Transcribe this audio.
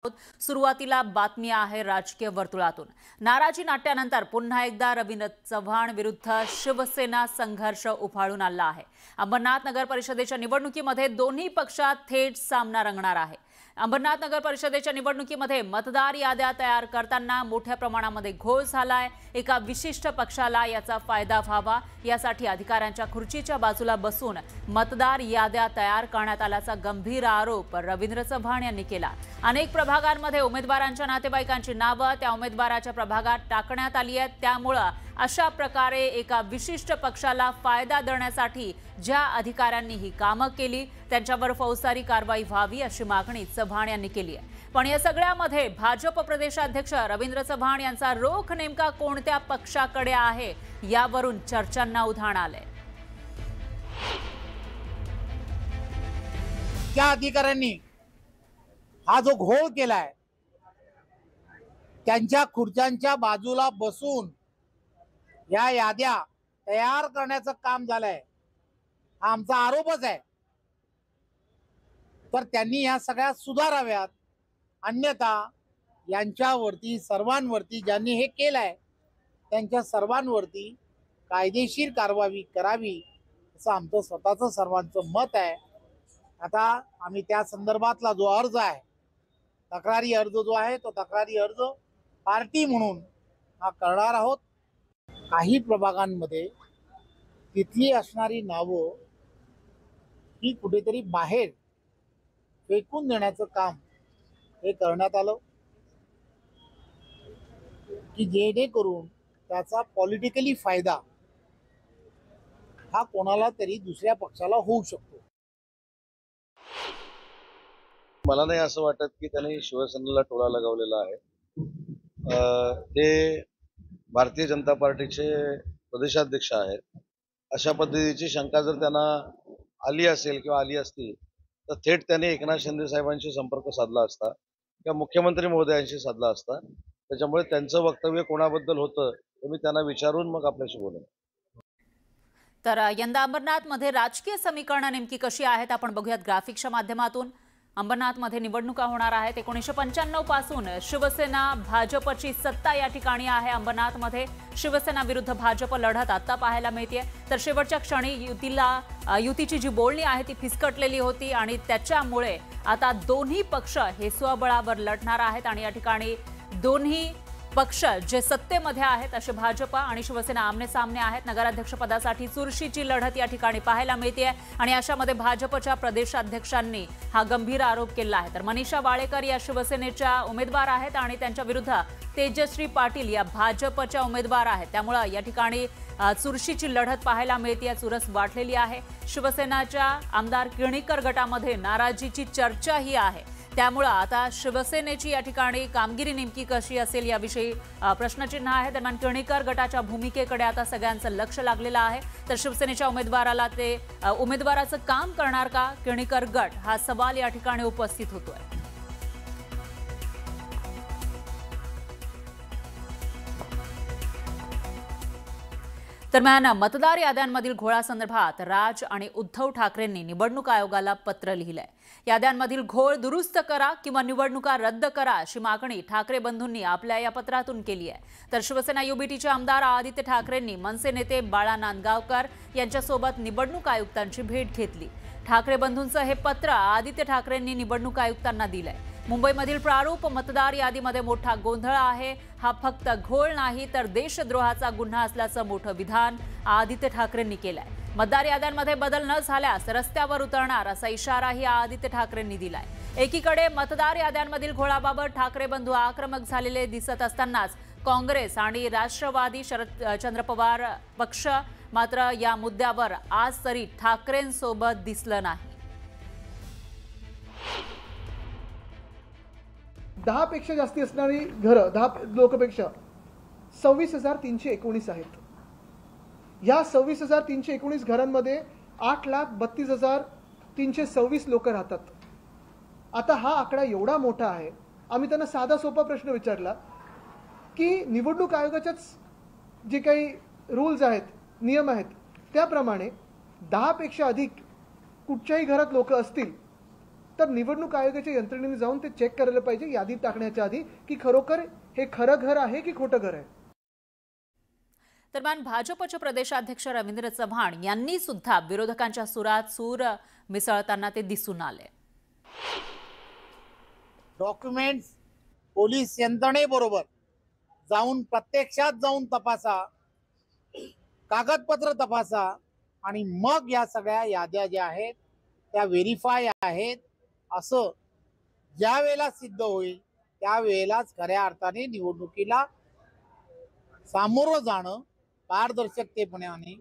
सुरुवातीला बातमी आहे राजकीय वर्तुळातून। नाराजी नाट्यानंतर पुन्हा एकदा रवींद्र चव्हाण विरुद्ध शिवसेना संघर्ष उफाळून आला आहे। अंबरनाथ नगर परिषदेच्या निवडणुकीमध्ये दोन्ही पक्षात थेट सामना रंगणार आहे। अंबरनाथ नगर परिषदेच्या निवडणुकीमध्ये मतदार याद्या तयार करताना मोठ्या प्रमाणामध्ये घोळ झालाय। एका विशिष्ट पक्षाला याचा फायदा व्हावा यासाठी अधिकाऱ्यांच्या खुर्चीच्या बाजूला बसून मतदार याद्या तयार करण्यात आल्याचा गंभीर आरोप रवींद्र चव्हाण यांनी केला। अनेक प्रभागांमध्ये उमेदवारांच्या नातेवाईकांची नावे त्या उमेदवाराच्या प्रभागात टाकण्यात आली आहेत। त्यामुळे अशा प्रकारे एका विशिष्ट पक्षाला फायदा देण्यासाठी ज्या अधिकाऱ्यांनी ही कामे केली त्यांच्यावर फौजदारी कारवाई व्हावी अशी मागणी चव्हाण यांनी केली आहे। पण या सगळ्यामध्ये भाजप प्रदेशाध्यक्ष रवींद्र चव्हाण यांचा रोख नेमका कोणत्या पक्षाकडे आहे यावरून चर्चांना उधाण आलंय। त्या अधिकाऱ्यांनी हा जो घोळ केलाय त्यांच्या खुर्च्यांच्या बाजूला बसून या याद्या तयार करण्याचं काम झालंय हा आमचा आरोपच आहे। तर त्यांनी या सगळ्या सुधाराव्यात, अन्यथा यांच्यावरती सर्वांवरती ज्यांनी हे केलंय त्यांच्या सर्वांवरती कायदेशीर कारवाई करावी असं आमचं स्वतःचं सर्वांचं मत आहे। आता आम्ही त्या संदर्भातला जो अर्ज आहे, तक्रारी अर्ज जो आहे तो तक्रारी अर्ज पार्टी म्हणून हा करणार आहोत। काही प्रभागांमध्ये तिथली असणारी नावं ही कुठेतरी बाहेर फेकून देण्याचं काम हे करण्यात आलं की जेणेकरून त्याचा पॉलिटिकली फायदा हा कोणाला तरी दुसऱ्या पक्षाला होऊ शकतो। मला नाही असं वाटत की त्यांनी शिवसेनेला टोळा लगावलेला आहे। ते भारतीय जनता पार्टीचे प्रदेशाध्यक्ष आहेत। अशा पद्धतीची शंका जर त्यांना आली असेल किंवा आली असती तर थेट त्यांनी एकनाथ शिंदे साहेबांशी संपर्क साधला असता किंवा मुख्यमंत्री महोदयांशी साधला असता। त्याच्यामुळे त्यांचं वक्तव्य कोणाबद्दल होतं ते मी त्यांना विचारून मग आपल्याशी बोलेन। तर यंदा अंबरनाथमध्ये राजकीय समीकरणं नेमकी कशी आहेत आपण बघूयात ग्राफिक्सच्या माध्यमातून। अंबरनाथमध्ये निवडणुका होणार आहेत। 1995 पासून शिवसेना भाजपची सत्ता या ठिकाणी आहे। अंबरनाथमध्ये शिवसेना विरुद्ध भाजप लढत आता पाहायला मिळते। तर शेवटच्या क्षणी युतीची जी बोलणी आहे ती फिसकटलेली होती आणि त्याच्यामुळे आता दोन्ही पक्ष हे स्वबळावर लढणार आहेत आणि या ठिकाणी दोन्ही पक्ष जे सत्तेमध्ये आहेत असे भाजप आणि शिवसेना आमने सामने आहेत। नगराध्यक्ष पदासाठी चुरशीची लढत या ठिकाणी पाहायला मिळते आणि अशामध्ये भाजपच्या प्रदेशाध्यक्षांनी हा गंभीर आरोप केला आहे। तर मनीषा वाळेकर या शिवसेनेच्या उमेदवार आहेत आणि त्यांच्या विरुद्ध तेजश्री पाटील या भाजपच्या उमेदवार आहेत। त्यामुळे या ठिकाणी चुरशीची लढत पाहायला मिळते। चुरस वाढलेली आहे। शिवसेनाच्या आमदार किणीकर गटामध्ये नाराजीची चर्चाही आहे। त्यामुळे आता शिवसेनेची या ठिकाणी कामगिरी नेमकी कशी असेल याविषयी प्रश्नचिन्ह आहे। दरम्यान किणीकर गटाच्या भूमिकेकडे आता सगळ्यांचं लक्ष लागलेलं आहे। तर शिवसेनेच्या उमेदवाराला ते उमेदवाराचं काम करणार का किणीकर गट हा सवाल या ठिकाणी उपस्थित होतोय। दरम्यान मतदार याद्यांमधील घोळासंदर्भात राज आणि उद्धव ठाकरेंनी निवडणूक आयोगाला पत्र लिहिलंय। याद्यांमधील घोळ दुरुस्त करा किंवा निवडणुका रद्द करा अशी मागणी ठाकरे बंधूंनी आपल्या या पत्रातून केली आहे। तर शिवसेना युबीटीचे आमदार आदित्य ठाकरेंनी मनसे नेते बाळा नांदगावकर यांच्यासोबत निवडणूक आयुक्तांची भेट घेतली। ठाकरे बंधूंचं हे पत्र आदित्य ठाकरेंनी निवडणूक आयुक्तांना दिलंय। मुंबईमधील प्रारूप मतदार यादीमध्ये मोठा गोंधळ आहे। हा फक्त घोळ नाही तर देशद्रोहाचा गुन्हा असल्याचं मोठं विधान आदित्य ठाकरेंनी केलंय। मतदार याद्यांमध्ये बदल न झाल्यास रस्त्यावर उतरणार असा इशाराही आदित्य ठाकरेंनी दिलाय। एकीकडे मतदार याद्यांमधील घोळाबाबत ठाकरे बंधू आक्रमक झालेले दिसत असतानाच काँग्रेस आणि राष्ट्रवादी शरदचंद्र पवार पक्ष मात्र या मुद्द्यावर आज तरी ठाकरेंसोबत दिसलं नाही। 10 पेक्षा जास्ती असणारी घरं 10 लोकपेक्षा 26,319 आहेत। या 26,319 घरांमध्ये 8,32,326 लोक राहतात। आता हा आकडा एवढा मोठा आहे। आम्ही त्यांना साधा सोपा प्रश्न विचारला की निवडणूक आयोगाच्याच जे काही रूल्स आहेत, नियम आहेत त्याप्रमाणे 10 पेक्षा अधिक कुठच्याही घरात लोक असतील तर निवडणूक आयोगाच्या यंत्रणेने जाऊन ते चेक करायला पाहिजे यादीत टाकण्याच्या आधी की खरोखर हे खरं घर आहे की खोटं घर आहे. दरम्यान भाजपचे प्रदेशाध्यक्ष रवींद्र चव्हाण यांनी सुद्धा विरोधकांच्या सुरात सूर मिसळताना ते दिसून आले. डॉक्युमेंट्स पोलीस यंत्रणेबरोबर जाऊन प्रत्यक्षात जाऊन तपासा, कागदपत्र तपासा आणि मग या सगळ्या याद्या ज्या आहेत त्या व्हेरीफाय आहेत असं ज्या वेळेला सिद्ध होईल त्यावेळेलाच खऱ्या अर्थाने निवडणुकीला सामोरं जाणं पारदर्शकतेपणाने